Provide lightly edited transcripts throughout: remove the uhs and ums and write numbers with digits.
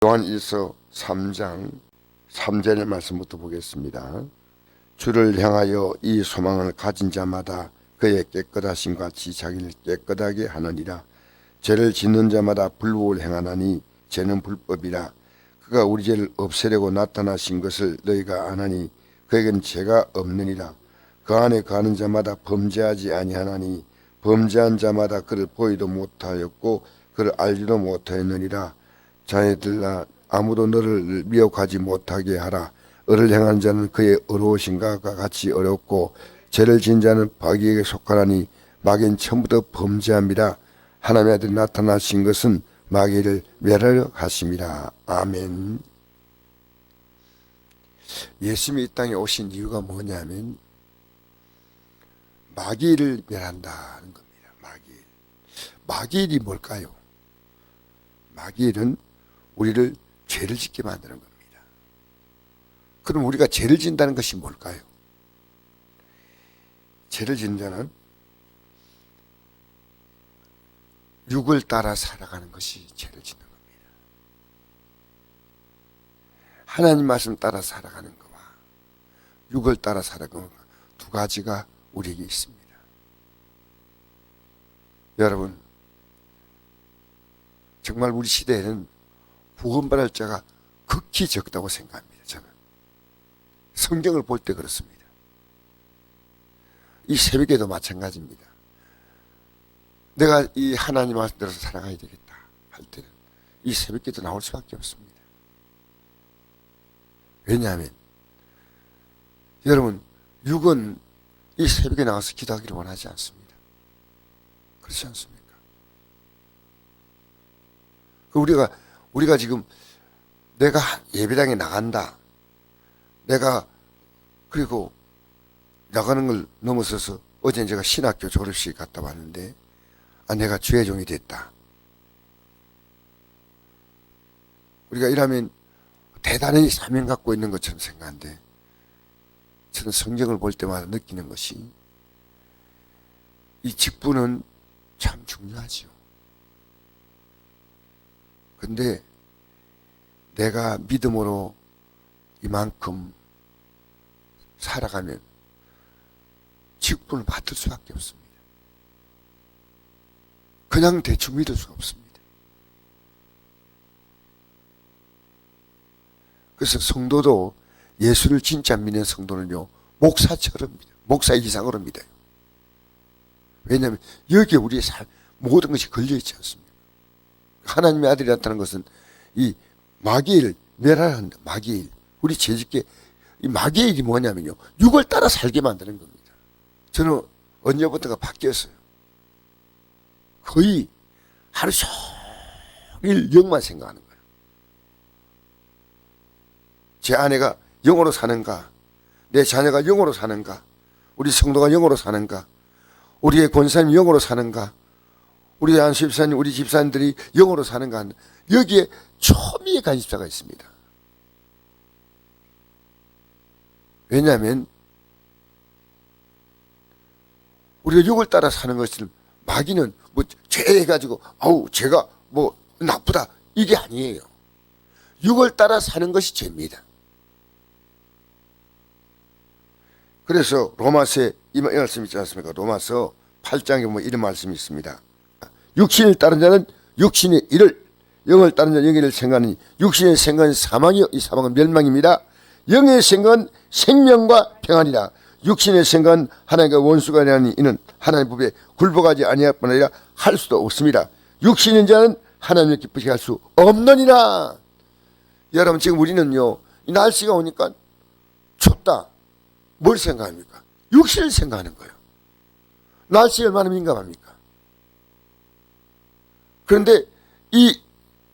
요한일서 3장 3절의 말씀부터 보겠습니다. 주를 향하여 이 소망을 가진 자마다 그의 깨끗하심 같이 자기를 깨끗하게 하느니라. 죄를 짓는 자마다 불법을 행하나니 죄는 불법이라. 그가 우리 죄를 없애려고 나타나신 것을 너희가 아나니 그에게는 죄가 없느니라. 그 안에 가는 자마다 범죄하지 아니하나니 범죄한 자마다 그를 보이도 못하였고 그를 알지도 못하였느니라. 자네들아, 아무도 너를 미혹하지 못하게 하라. 의를 행하는 자는 그의 의로우신가 같이 어렵고 죄를 지은 자는 마귀에게 속하나니 마귀는 처음부터 범죄함이라. 하나님의 아들이 나타나신 것은 마귀를 멸하려 하심이라. 아멘. 예수님이 이 땅에 오신 이유가 뭐냐면 마귀를 멸한다는 겁니다. 마귀일이 뭘까요? 마귀일은 우리를 죄를 짓게 만드는 겁니다. 그럼 우리가 죄를 짓는다는 것이 뭘까요? 죄를 짓는 자는 육을 따라 살아가는 것이 죄를 짓는 겁니다. 하나님 말씀 따라 살아가는 것과 육을 따라 살아가는 것, 두 가지가 우리에게 있습니다. 여러분, 정말 우리 시대에는 구원받을 자가 극히 적다고 생각합니다. 저는 성경을 볼 때 그렇습니다. 이 새벽에도 마찬가지입니다. 내가 이 하나님 말씀대로 살아가야 되겠다 할 때는 이 새벽에도 나올 수밖에 없습니다. 왜냐하면 여러분, 육은 이 새벽에 나와서 기도하기를 원하지 않습니다. 그렇지 않습니까? 우리가 지금 내가 예배당에 나간다. 내가 그리고 나가는 걸 넘어서서 어제 제가 신학교 졸업식 갔다 왔는데 내가 주의 종이 됐다. 우리가 이러면 대단히 사명 갖고 있는 것처럼 생각하는데 저는 성경을 볼 때마다 느끼는 것이 이 직분은 참 중요하지요. 근데 내가 믿음으로 이만큼 살아가면 직분을 받을 수밖에 없습니다. 그냥 대충 믿을 수가 없습니다. 그래서 성도도 예수를 진짜 믿는 성도는요, 목사처럼 믿어요. 목사 이상으로 믿어요. 왜냐하면 여기에 우리의 모든 것이 걸려있지 않습니까? 하나님의 아들이 나타난 것은 이 마귀를 멸하한다. 마귀일. 우리 죄짓게 이 마귀일이 뭐냐면요, 육을 따라 살게 만드는 겁니다. 저는 언제부터가 바뀌었어요. 거의 하루 종일 영만 생각하는 거예요. 제 아내가 영으로 사는가, 내 자녀가 영으로 사는가, 우리 성도가 영으로 사는가, 우리의 권사님이 영으로 사는가, 우리 안수집사님, 우리 집사님들이 영으로 사는가, 여기에 초미의 관심사가 있습니다. 왜냐하면 우리가 육을 따라 사는 것을 마귀는 뭐 죄해가지고 죄가 뭐 나쁘다 이게 아니에요. 육을 따라 사는 것이 죄입니다. 그래서 로마서에 이 말씀이 있지 않습니까? 로마서 8장에 보면 이런 말씀이 있습니다. 육신을 따른 자는 육신의 일을, 영을 따른 자는 영의 일을 생각하니 육신의 생각은 사망이요 이 사망은 멸망입니다. 영의 생각은 생명과 평안이라. 육신의 생각은 하나님과 원수가 되나니 이는 하나님의 법에 굴복하지 아니할 뿐 아니라 할 수도 없습니다. 육신인 자는 하나님을 기쁘시게 할 수 없느니라. 여러분, 지금 우리는요, 이 날씨가 오니까 춥다. 뭘 생각합니까? 육신을 생각하는 거예요. 날씨에 얼마나 민감합니까? 그런데 이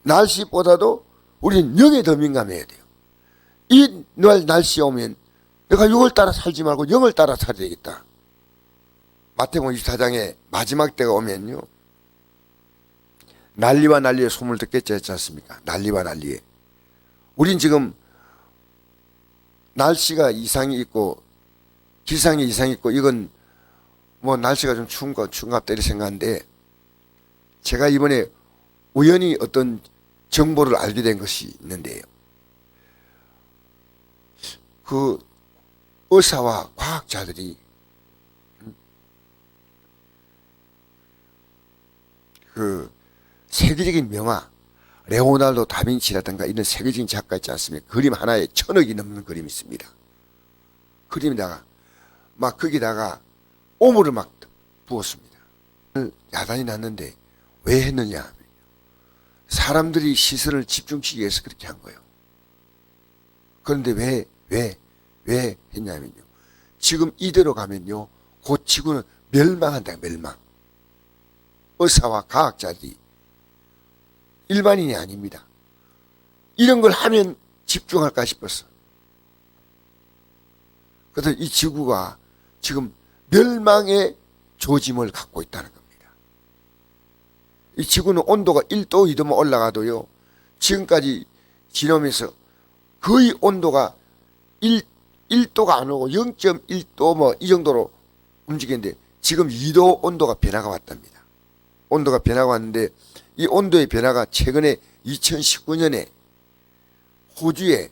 날씨보다도 우리는 영에 더 민감해야 돼요. 이 날씨에 오면 내가 육을 따라 살지 말고 영을 따라 살아야 되겠다. 마태복음 24장에 마지막 때가 오면요, 난리와 난리의 소문을 듣겠지 했지 않습니까? 난리와 난리에. 우린 지금 날씨가 이상이 있고 기상이 이상이 있고 이건 뭐 날씨가 좀 추운가 이렇게 생각하는데, 제가 이번에 우연히 어떤 정보를 알게 된 것이 있는데요. 그 의사와 과학자들이 그 세계적인 명화 레오나르도 다빈치라든가 이런 세계적인 작가 있지 않습니까? 그림 하나에 1000억이 넘는 그림이 있습니다. 그림에다가 막 거기다가 오물을 막 부었습니다. 야단이 났는데 왜 했느냐 하면 사람들이 시선을 집중시키기 위해서 그렇게 한 거예요. 그런데 왜 했냐면요. 지금 이대로 가면요. 곧 지구는 멸망한다. 멸망. 의사와 과학자들이 일반인이 아닙니다. 이런 걸 하면 집중할까 싶었어. 그래서 이 지구가 지금 멸망의 조짐을 갖고 있다는 겁니다. 이 지구는 온도가 1도, 2도만 올라가도요. 지금까지 지나면서 거의 온도가 1도가 안 오고 0.1도 뭐 이 정도로 움직이는데 지금 2도 온도가 변화가 왔답니다. 온도가 변화가 왔는데 이 온도의 변화가 최근에 2019년에 호주에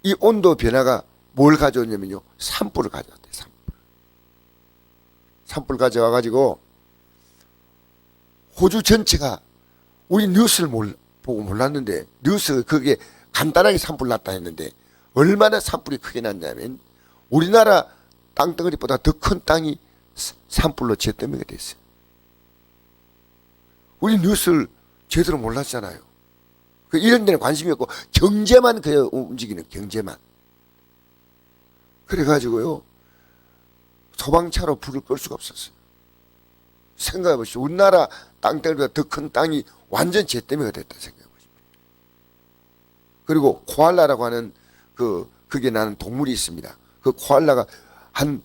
이 온도 변화가 뭘 가져왔냐면요. 산불을 가져왔대요. 산불 가져와 가지고 호주 전체가 우리 뉴스를 보고 몰랐는데 뉴스 그게 간단하게 산불 났다 했는데 얼마나 산불이 크게 났냐면 우리나라 땅덩어리보다 더 큰 땅이 산불로 재더미가 됐어요. 우리 뉴스를 제대로 몰랐잖아요. 이런 데는 관심이 없고 경제만 그냥 움직이는 경제만. 그래가지고요. 소방차로 불을 끌 수가 없었어요. 생각해보시죠. 우리나라 땅덩어리보다 더 큰 땅이 완전 재더미가 됐다 생각해보십시오. 그리고 코알라라고 하는 그게 나는 동물이 있습니다. 그 코알라가 한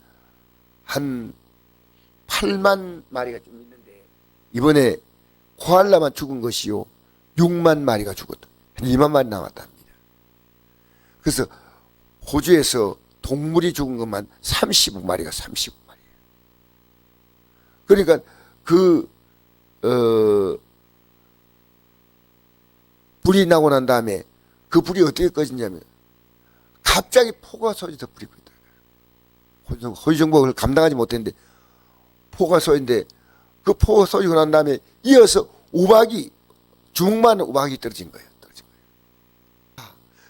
8만 마리가 좀 있는데 이번에 코알라만 죽은 것이요 6만 마리가 죽었다. 한 2만 마리 남았답니다. 그래서 호주에서 동물이 죽은 것만 35마리가 35마리예요. 그러니까 불이 나고 난 다음에 그 불이 어떻게 꺼지냐면 갑자기 폭우가 쏟아져 버리고 있다. 호주 정부가 그걸 감당하지 못했는데 폭우가 쏟아지는데 그 폭우가 쏟아지고 난 다음에 이어서 우박이 중만 우박이 떨어진 거예요.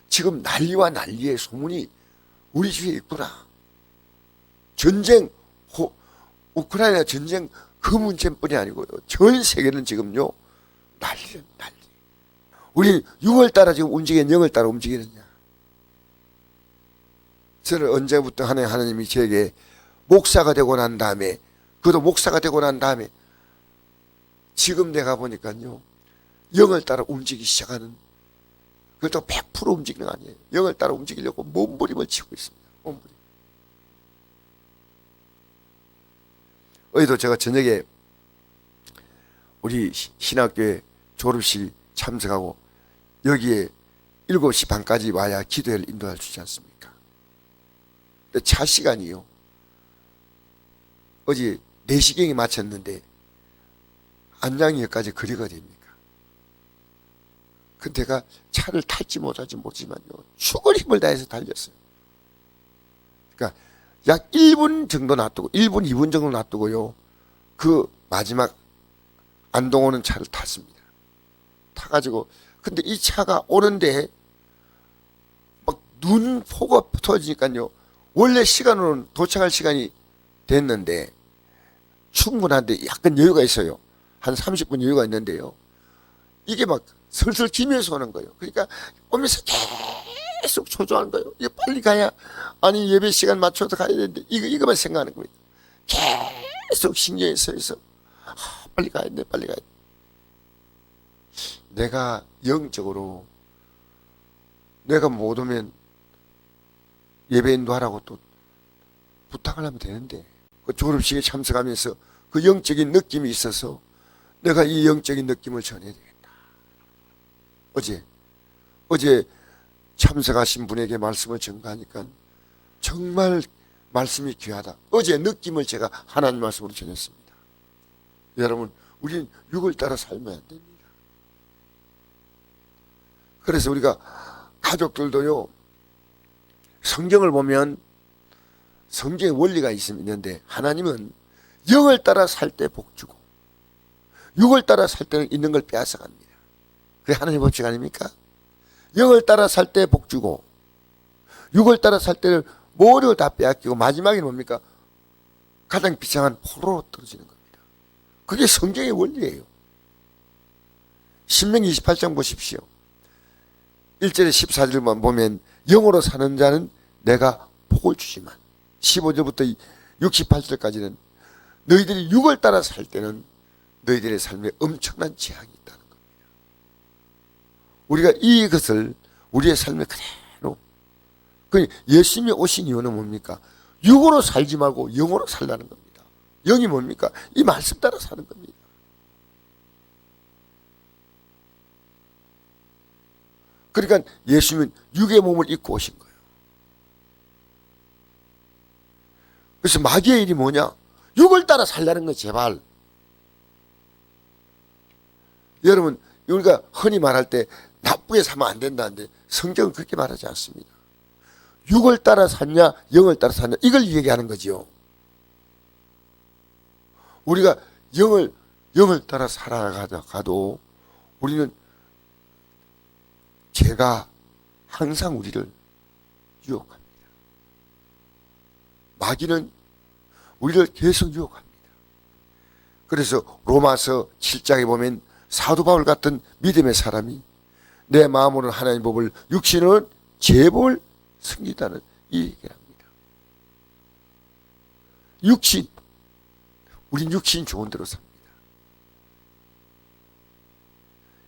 지금 난리와 난리의 소문이 우리 주위에 있구나. 전쟁, 우크라이나 전쟁 그 문제뿐이 아니고요. 전 세계는 지금요 난리. 우리 6월 따라 지금 움직이는 0월 따라 움직이느냐. 저는 언제부터 하나님이 저에게 목사가 되고 난 다음에 그도 목사가 되고 난 다음에 지금 내가 보니까요 0을 따라 움직이기 시작하는 그것도 100% 움직이는 거 아니에요. 0을 따라 움직이려고 몸부림을 치고 있습니다. 몸부림. 어제도 제가 저녁에 우리 신학교에 졸업식 참석하고 여기에 7시 반까지 와야 기도회를 인도할 수 있지 않습니까? 근데 차 시간이요. 어제 4시경에 마쳤는데 안양역까지 거리가 됩니까? 근데 제가 차를 탈지 못할지 모르지만요. 죽을 힘을 다해서 달렸어요. 그러니까 약 1분 정도 놔두고 1분 2분 정도 놔두고요. 그 마지막 안동 오는 차를 탔습니다. 타가지고 근데 이 차가 오는데 막 눈포가 터지니까요. 원래 시간으로는 도착할 시간이 됐는데 충분한데 약간 여유가 있어요. 한 30분 여유가 있는데요. 이게 막 슬슬 기면서 오는 거예요. 그러니까 오면서 계속 초조한 거예요. 이게 빨리 가야 아니 예배 시간 맞춰서 가야 되는데 이거만 생각하는 거예요. 계속 신경이 써있어. 빨리 가야 돼, 빨리 가야 돼. 내가 영적으로 내가 못 오면 예배 인도하라고 또 부탁을 하면 되는데 그 졸업식에 참석하면서 그 영적인 느낌이 있어서 내가 이 영적인 느낌을 전해야 되겠다. 어제 참석하신 분에게 말씀을 전가하니까 정말 말씀이 귀하다. 어제 느낌을 제가 하나님 말씀으로 전했습니다. 여러분, 우리는 육을 따라 살면 안 됩니다. 그래서 우리가 가족들도요, 성경을 보면 성경의 원리가 있는데, 하나님은 영을 따라 살 때 복 주고 육을 따라 살 때는 있는 걸 빼앗아 갑니다. 그게 하나님의 법칙 아닙니까? 영을 따라 살 때 복 주고 육을 따라 살 때는 모든 걸 다 빼앗기고 마지막에 뭡니까? 가장 비참한 포로로 떨어지는 겁니다. 그게 성경의 원리예요. 신명기 28장 보십시오. 1절에 14절만 보면 영으로 사는 자는 내가 복을 주지만 15절부터 68절까지는 너희들이 육을 따라 살 때는 너희들의 삶에 엄청난 재앙이 있다는 겁니다. 우리가 이것을 우리의 삶에 그대로, 예수님이 오신 이유는 뭡니까? 육으로 살지 말고 영으로 살라는 겁니다. 영이 뭡니까? 이 말씀 따라 사는 겁니다. 그러니까 예수님은 육의 몸을 입고 오신 거예요. 그래서 마귀의 일이 뭐냐? 육을 따라 살라는 거 제발. 여러분, 우리가 흔히 말할 때 나쁘게 살면 안 된다는데 성경은 그렇게 말하지 않습니다. 육을 따라 샀냐 영을 따라 샀냐 이걸 얘기하는 거지요. 우리가 영을 따라 살아가도 우리는 죄가 항상 우리를 유혹합니다. 마귀는 우리를 계속 유혹합니다. 그래서 로마서 7장에 보면 사도 바울 같은 믿음의 사람이 내 마음으로는 하나님 법을 육신은 죄법을 승리다는 이 얘기를 합니다. 육신, 우린 육신 좋은 대로 삽니다.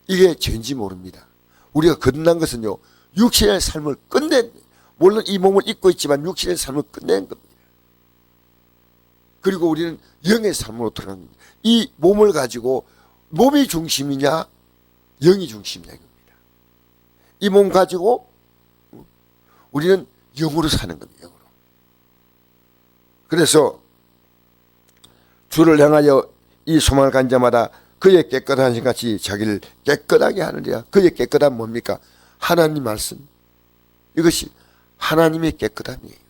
이게 죄인지 모릅니다. 우리가 거듭난 것은요, 육신의 삶을 끝낸, 물론 이 몸을 입고 있지만 육신의 삶을 끝낸 겁니다. 그리고 우리는 영의 삶으로 들어간 겁니다. 이 몸을 가지고 몸이 중심이냐 영이 중심이냐 이겁니다. 이 몸 가지고 우리는 영으로 사는 겁니다. 영으로. 그래서 주를 향하여 이 소망을 간 자마다 그의 깨끗한 신 같이 자기를 깨끗하게 하느니라. 그의 깨끗함 뭡니까? 하나님 말씀. 이것이 하나님의 깨끗함이에요.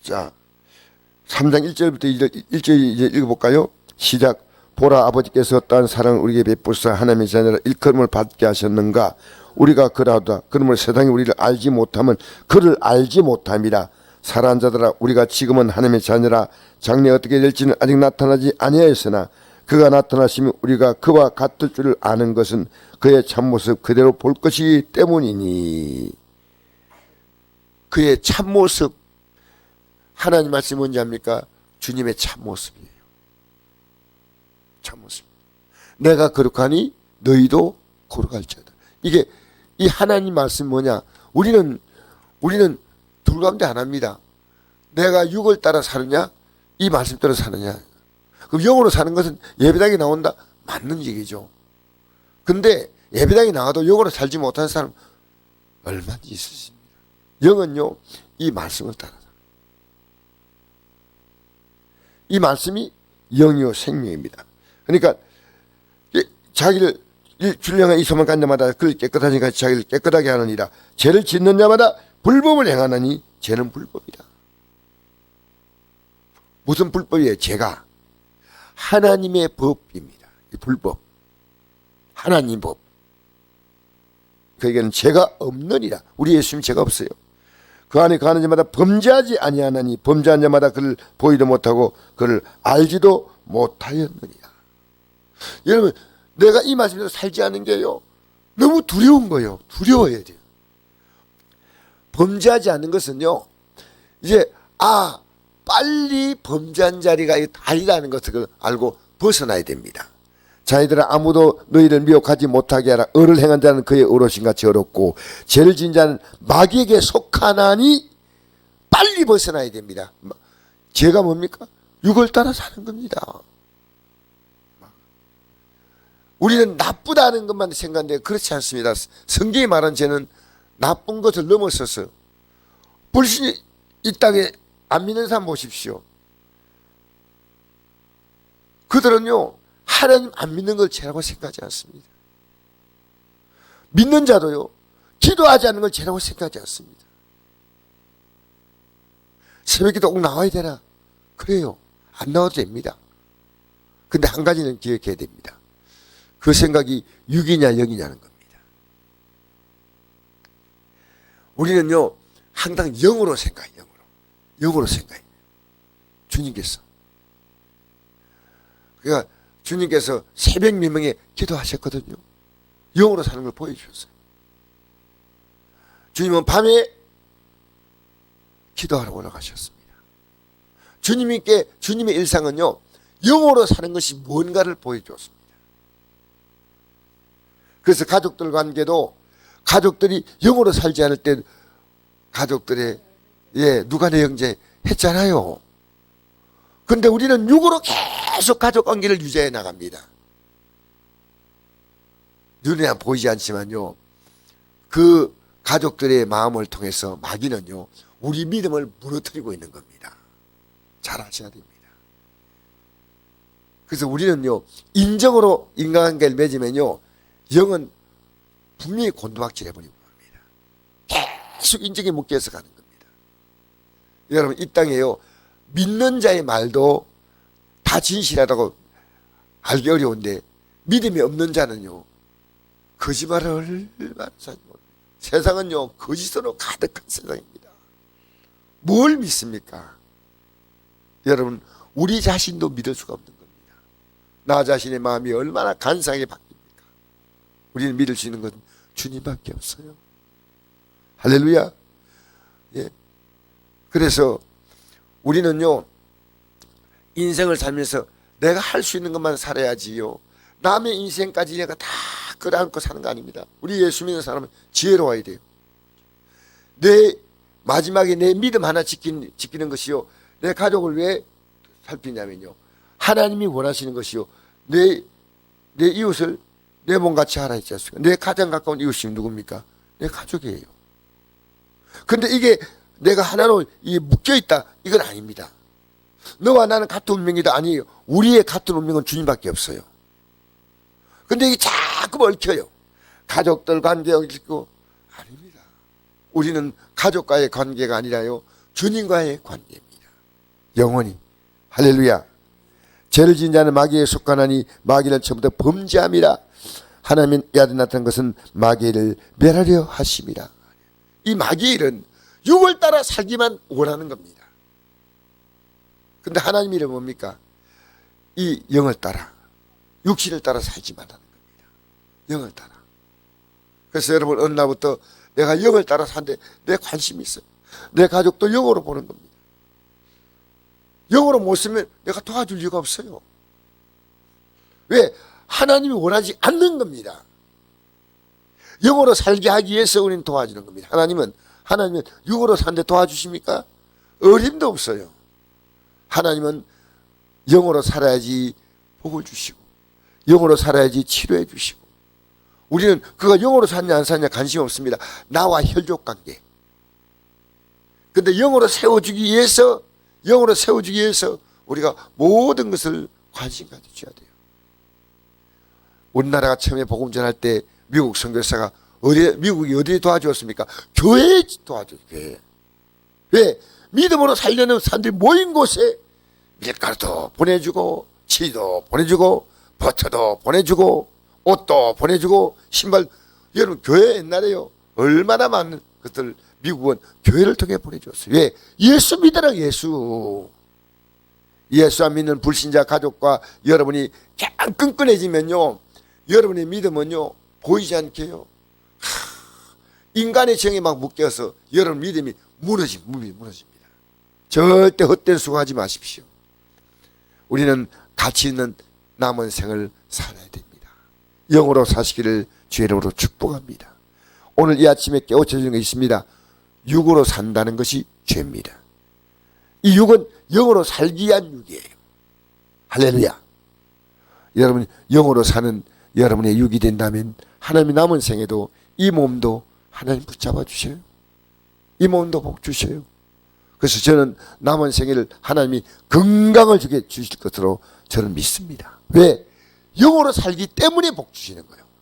자, 3장 1절부터 1절 이제 읽어볼까요? 시작. 보라, 아버지께서 어떠한 사랑을 우리에게 베푸사 하나님의 자녀라 일컬음을 받게 하셨는가? 우리가 그러하다. 그러므로 세상이 우리를 알지 못하면 그를 알지 못함이라. 사랑하는 자들아, 우리가 지금은 하나님의 자녀라. 장래 어떻게 될지는 아직 나타나지 아니하였으나 그가 나타나시면 우리가 그와 같을 줄을 아는 것은 그의 참모습 그대로 볼 것이기 때문이니. 그의 참모습, 하나님 말씀이 뭔지 압니까? 주님의 참모습이에요. 참모습. 내가 거룩하니 너희도 거룩할지어다. 이게 이 하나님 말씀 뭐냐? 우리는 둘 가운데 하나입니다. 내가 육을 따라 사느냐 이 말씀 따라 사느냐. 그럼 영으로 사는 것은 예배당에 나온다 맞는 얘기죠. 근데 예배당에 나가도 영으로 살지 못하는 사람 얼마든지 있으십니다. 영은요 이 말씀을 따라 이 말씀이 영이요 생명입니다. 그러니까 자기를 주를 향한 이 소망을 간 자마다 그를 깨끗하신 같이 자기를 깨끗하게 하느니라. 죄를 짓는 자마다 불법을 행하느니 죄는 불법이다. 무슨 불법이에요? 죄가 하나님의 법입니다. 불법, 하나님 법. 그에게는 죄가 없느니라. 우리 예수님 죄가 없어요. 그 안에 가는 자마다 범죄하지 아니하나니 범죄한 자마다 그를 보이도 못하고 그를 알지도 못하였느니라. 여러분, 내가 이 말씀대로 살지 않은 게요 너무 두려운 거예요. 두려워야 돼요. 범죄하지 않는 것은요 이제 빨리 범죄한 자리가 아니라는 것을 알고 벗어나야 됩니다. 자기들아 아무도 너희를 미혹하지 못하게 하라. 의를 행한 자는 그의 의로신 같이 어렵고 죄를 지은 자는 마귀에게 속하나니 빨리 벗어나야 됩니다. 죄가 뭡니까? 육을 따라 사는 겁니다. 우리는 나쁘다는 것만 생각하는데 그렇지 않습니다. 성경이 말한 죄는 나쁜 것을 넘어서서 불신이 이 땅에 안 믿는 사람 보십시오. 그들은요 하나님 안 믿는 걸 죄라고 생각하지 않습니다. 믿는 자도요, 기도하지 않는 걸 죄라고 생각하지 않습니다. 새벽기도 꼭 나와야 되나? 그래요. 안 나와도 됩니다. 근데 한 가지는 기억해야 됩니다. 그 생각이 6이냐 0이냐는 겁니다. 우리는요, 항상 0으로 생각해요. 0으로 생각해요. 주님께서. 그러니까 주님께서 새벽 미명에 기도하셨거든요. 0으로 사는 걸 보여주셨어요. 주님은 밤에 기도하러 올라가셨습니다. 주님의 일상은요, 영으로 사는 것이 뭔가를 보여주었습니다. 그래서 가족들 관계도 가족들이 영으로 살지 않을 때 가족들의 누가 내 형제 했잖아요. 근데 우리는 육으로 계속 가족 관계를 유지해 나갑니다. 눈에 보이지 않지만요, 그 가족들의 마음을 통해서 마귀는요, 우리 믿음을 무너뜨리고 있는 겁니다. 잘 아셔야 됩니다. 그래서 우리는요, 인정으로 인간관계를 맺으면요, 영은 분명히 곤두박질 해버리고 맙니다. 계속 인정에 묶여서 가는 겁니다. 여러분, 이 땅에요, 믿는 자의 말도 다 진실하다고 알기 어려운데, 믿음이 없는 자는요, 거짓말을 얼마나 사지 못합니다. 세상은요, 거짓으로 가득한 세상입니다. 뭘 믿습니까? 여러분, 우리 자신도 믿을 수가 없는 겁니다. 나 자신의 마음이 얼마나 간사하게 바뀝니까? 우리는 믿을 수 있는 건 주님밖에 없어요. 할렐루야. 예. 그래서 우리는요, 인생을 살면서 내가 할 수 있는 것만 살아야지요, 남의 인생까지 내가 다 끌어안고 사는 거 아닙니다. 우리 예수 믿는 사람은 지혜로워야 돼요. 마지막에 내 믿음 하나 지키는 것이요, 내 가족을 왜 살피냐면요, 하나님이 원하시는 것이요, 내 이웃을 내 몸같이 하라 했지 않습니까? 내 가장 가까운 이웃이 누굽니까? 내 가족이에요. 근데 이게 내가 하나로 묶여있다, 이건 아닙니다. 너와 나는 같은 운명이다, 아니에요. 우리의 같은 운명은 주님밖에 없어요. 근데 이게 자꾸 얽혀요. 가족들 관계 얽히고, 아닙니다. 우리는 가족과의 관계가 아니라요, 주님과의 관계입니다. 영원히. 할렐루야. 죄를 지은 자는 마귀에 속하나니 마귀는 처음부터 범죄함이라. 하나님의 아들 나타난 것은 마귀를 멸하려 하심이라. 이 마귀의 일은 육을 따라 살기만 원하는 겁니다. 근데 하나님 일은 뭡니까? 이 영을 따라, 육신을 따라 살지 말라는 겁니다. 영을 따라. 그래서 여러분, 어느 날부터 내가 영을 따라 사는데 내 관심이 있어요. 내 가족도 영으로 보는 겁니다. 영으로 못 쓰면 내가 도와줄 이유가 없어요. 왜? 하나님이 원하지 않는 겁니다. 영으로 살게 하기 위해서 우리는 도와주는 겁니다. 하나님은 영으로 사는데 도와주십니까? 어림도 없어요. 하나님은 영으로 살아야지 복을 주시고, 영으로 살아야지 치료해 주시고, 우리는 그가 영으로 샀냐 안 샀냐 관심 없습니다. 나와 혈족 관계. 근데 영으로 세워주기 위해서 우리가 모든 것을 관심 가져줘야 돼요. 우리나라가 처음에 복음 전할 때 미국 선교사가 미국이 어디에 도와주었습니까? 교회에 도와줘요. 교회. 왜? 믿음으로 살려는 사람들이 모인 곳에 밀가루도 보내주고, 치도 보내주고, 버터도 보내주고, 옷도 보내주고, 신발. 여러분, 교회 옛날에요, 얼마나 많은 것들 미국은 교회를 통해 보내줬어요. 왜? 예수 믿으라. 예수 안 믿는 불신자 가족과 여러분이 그냥 끈끈해지면요, 여러분의 믿음은요 보이지 않게요, 인간의 정에 막 묶여서 여러분 믿음이 무너집니다. 절대 헛된 수고하지 마십시오. 우리는 가치 있는 남은 생을 살아야 됩니다. 영으로 사시기를 주의 이름으로 축복합니다. 오늘 이 아침에 깨우쳐지는 것이 있습니다. 육으로 산다는 것이 죄입니다. 이 육은 영으로 살기 위한 육이에요. 할렐루야. 여러분, 영으로 사는 여러분의 육이 된다면 하나님이 남은 생에도 이 몸도 하나님 붙잡아 주셔요. 이 몸도 복 주셔요. 그래서 저는 남은 생을 하나님이 건강을 주실 것으로 저는 믿습니다. 왜? 영으로 살기 때문에 복 주시는 거예요.